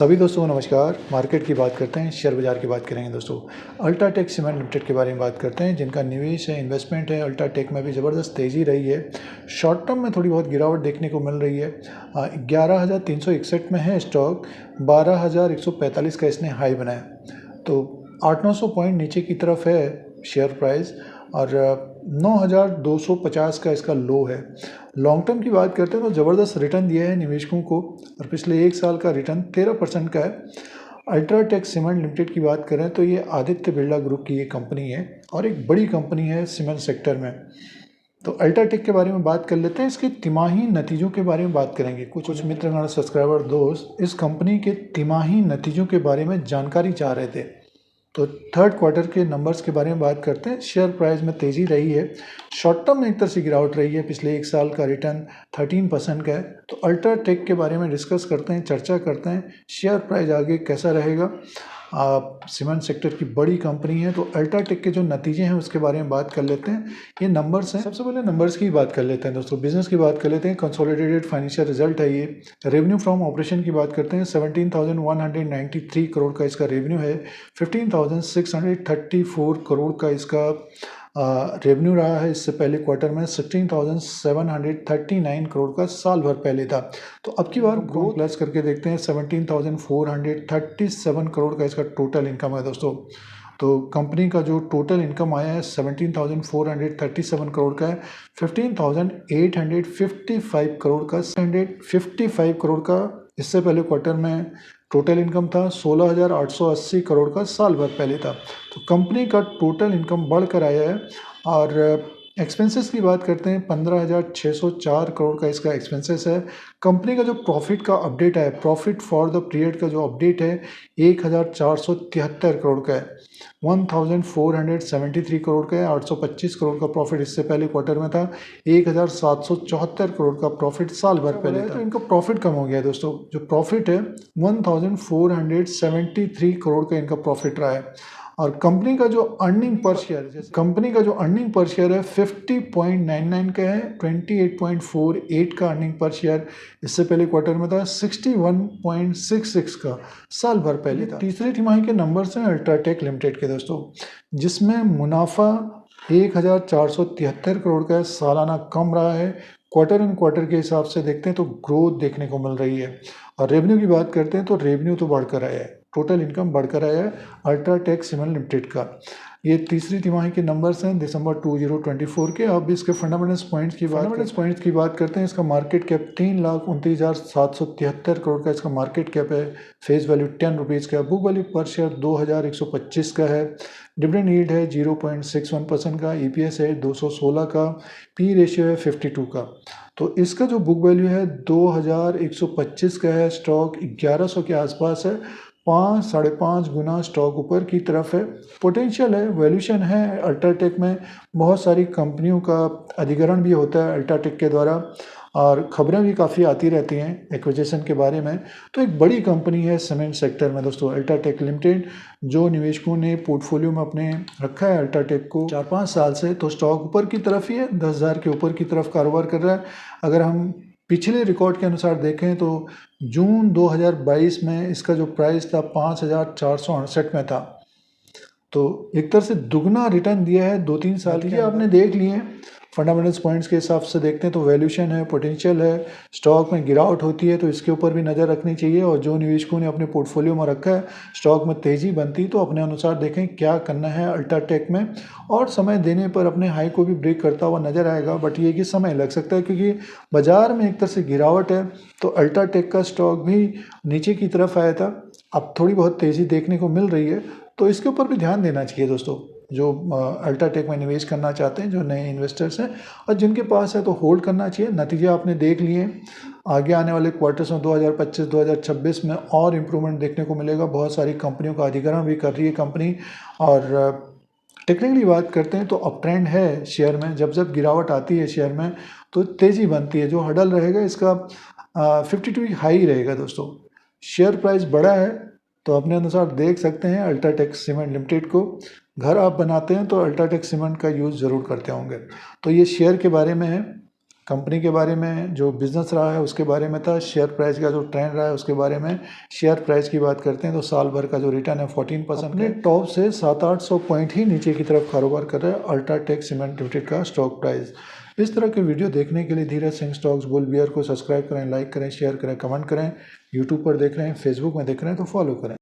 सभी दोस्तों को नमस्कार। मार्केट की बात करते हैं, शेयर बाज़ार की बात करेंगे दोस्तों। अल्ट्राटेक सीमेंट लिमिटेड के बारे में बात करते हैं, जिनका निवेश है, इन्वेस्टमेंट है। अल्ट्राटेक में भी ज़बरदस्त तेज़ी रही है। शॉर्ट टर्म में थोड़ी बहुत गिरावट देखने को मिल रही है। 11,361 में है स्टॉक, 12,145 का इसने हाई बनाया, तो 800-900 पॉइंट नीचे की तरफ है शेयर प्राइस, और 9,250 का इसका लो है। लॉन्ग टर्म की बात करते हैं तो ज़बरदस्त रिटर्न दिया है निवेशकों को, और पिछले 1 साल का रिटर्न 13% का है। अल्ट्राटेक सीमेंट लिमिटेड की बात करें तो ये आदित्य बिरला ग्रुप की ये कंपनी है और एक बड़ी कंपनी है सीमेंट सेक्टर में। तो अल्ट्राटेक के बारे में बात कर लेते हैं। इसके तिमाही नतीजों के बारे में बात करेंगे। कुछ मित्र, सब्सक्राइबर दोस्त इस कंपनी के तिमाही नतीजों के बारे में जानकारी चाह रहे थे, तो थर्ड क्वार्टर के नंबर्स के बारे में बात करते हैं। शेयर प्राइस में तेज़ी रही है। शॉर्ट टर्म में एक तरह से गिरावट रही है। पिछले 1 साल का रिटर्न 13% का है। तो अल्ट्राटेक के बारे में डिस्कस करते हैं, चर्चा करते हैं, शेयर प्राइस आगे कैसा रहेगा। सीमेंट सेक्टर की बड़ी कंपनी है, तो अल्ट्राटेक के जो नतीजे हैं उसके बारे में बात कर लेते हैं। ये नंबर्स हैं। सबसे पहले नंबर्स की बात कर लेते हैं दोस्तों। बिजनेस की बात कर लेते हैं। कंसोलिडेटेड फाइनेंशियल रिजल्ट है ये। रेवेन्यू फ्रॉम ऑपरेशन की बात करते हैं। 17,193 करोड़ का इसका रेवेन्यू है। 15,634 करोड़ का इसका रेवेन्यू रहा है। इससे पहले क्वार्टर में 16,739 करोड़ का साल भर पहले था। तो अब की बार ग्रोथ प्लस करके देखते हैं। 17,437 करोड़ का इसका टोटल इनकम है दोस्तों। तो कंपनी का जो टोटल इनकम आया है 17,437 करोड़ का है। 15,855 करोड़ का 155 करोड़ का इससे पहले क्वार्टर में टोटल इनकम था। 16,880 करोड़ का साल भर पहले था। तो कंपनी का टोटल इनकम बढ़कर आया है। और एक्सपेंसेस की बात करते हैं। 15,604 करोड़ का इसका एक्सपेंसेस है। कंपनी का जो प्रॉफिट का अपडेट है, प्रॉफिट फॉर द पीरियड का जो अपडेट है 1,473 करोड़ का है। 1,473 करोड़ का है। 825 करोड़ का प्रॉफिट इससे पहले क्वार्टर में था। 1,774 करोड़ का प्रॉफिट साल भर पहले था। तो इनका प्रॉफिट कम हो गया है दोस्तों। जो प्रॉफिट है 1,473 करोड़ का इनका प्रॉफिट रहा है। और कंपनी का जो अर्निंग पर शेयर है 50.99 का है। 28.48 का अर्निंग पर शेयर इससे पहले क्वार्टर में था। 61.66 का साल भर पहले था। तीसरे तिमाही के नंबर्स हैं अल्ट्राटेक लिमिटेड के दोस्तों, जिसमें मुनाफा 1,473 करोड़ का सालाना कम रहा है। क्वार्टर एंड क्वार्टर के हिसाब से देखते हैं तो ग्रोथ देखने को मिल रही है। और रेवेन्यू की बात करते हैं तो रेवेन्यू तो बढ़कर आया है, टोटल इनकम बढ़कर आया है अल्ट्राटेक सीमेंट लिमिटेड का। ये तीसरी तिमाही के नंबर्स हैं दिसंबर 2024 के। अब इसके फंडामेंटल्स पॉइंट्स की बात करते हैं। इसका मार्केट कैप 3,29,773 करोड़ का इसका मार्केट कैप है। फेस वैल्यू 10 रुपीज़ का। बुक वैल्यू पर शेयर 2,125 का है। डिविडेंड यील्ड है 0.61% का। EPS है 216 का। P रेशियो है 52 का। तो इसका जो बुक वैल्यू है 2,125 का है। स्टॉक 1100 के आसपास है। 5-5.5 गुना स्टॉक ऊपर की तरफ है। पोटेंशियल है, वैल्यूशन है। अल्ट्राटेक में बहुत सारी कंपनियों का अधिग्रहण भी होता है अल्ट्राटेक के द्वारा, और खबरें भी काफ़ी आती रहती हैं एक्विजिशन के बारे में। तो एक बड़ी कंपनी है सीमेंट सेक्टर में दोस्तों अल्ट्राटेक लिमिटेड, जो निवेशकों ने पोर्टफोलियो में अपने रखा है अल्ट्राटेक को 4-5 साल से। तो स्टॉक ऊपर की तरफ ही है, 10,000 के ऊपर की तरफ कारोबार कर रहा है। अगर हम पिछले रिकॉर्ड के अनुसार देखें तो जून 2022 में इसका जो प्राइस था 5,468 में था। तो एक तरह से दुगना रिटर्न दिया है 2-3 साल के आपने देख लिए। फंडामेंटल्स पॉइंट्स के हिसाब से देखते हैं तो वैल्यूशन है, पोटेंशियल है। स्टॉक में गिरावट होती है तो इसके ऊपर भी नज़र रखनी चाहिए। और जो निवेशकों ने अपने पोर्टफोलियो में रखा है, स्टॉक में तेज़ी बनती तो अपने अनुसार देखें क्या करना है अल्ट्राटेक में, और समय देने पर अपने हाई को भी ब्रेक करता हुआ नज़र आएगा। बट ये कि समय लग सकता है, क्योंकि बाज़ार में एक तरह से गिरावट है। तो अल्ट्राटेक का स्टॉक भी नीचे की तरफ आया था, अब थोड़ी बहुत तेज़ी देखने को मिल रही है। तो इसके ऊपर भी ध्यान देना चाहिए दोस्तों, जो अल्ट्राटेक में निवेश करना चाहते हैं, जो नए इन्वेस्टर्स हैं, और जिनके पास है तो होल्ड करना चाहिए। नतीजे आपने देख लिए। आगे आने वाले क्वार्टर्स में 2025-2026 में और इम्प्रूवमेंट देखने को मिलेगा। बहुत सारी कंपनियों का अधिग्रहण भी कर रही है कंपनी। और टेक्निकली बात करते हैं तो अप ट्रेंड है शेयर में। जब जब गिरावट आती है शेयर में तो तेज़ी बनती है। जो हडल रहेगा इसका 52 हाई रहेगा दोस्तों। शेयर प्राइस बड़ा है तो अपने अनुसार देख सकते हैं अल्ट्राटेक सीमेंट लिमिटेड को। घर आप बनाते हैं तो अल्ट्राटेक सीमेंट का यूज़ ज़रूर करते होंगे। तो ये शेयर के बारे में है। कंपनी के बारे में, जो बिज़नेस रहा है उसके बारे में था। शेयर प्राइस का जो ट्रेंड रहा है उसके बारे में। शेयर प्राइस की बात करते हैं तो साल भर का जो रिटर्न है 14% अपने टॉप से 700-800 पॉइंट ही नीचे की तरफ कारोबार कर रहा है अल्ट्राटेक सीमेंट लिमिटेड का स्टॉक प्राइस। इस तरह के वीडियो देखने के लिए Dheeraj Singh stocks bull beer को सब्सक्राइब करें, लाइक करें, शेयर करें, कमेंट करें। यूट्यूब पर देख रहे हैं, फेसबुक में देख रहे हैं तो फॉलो करें।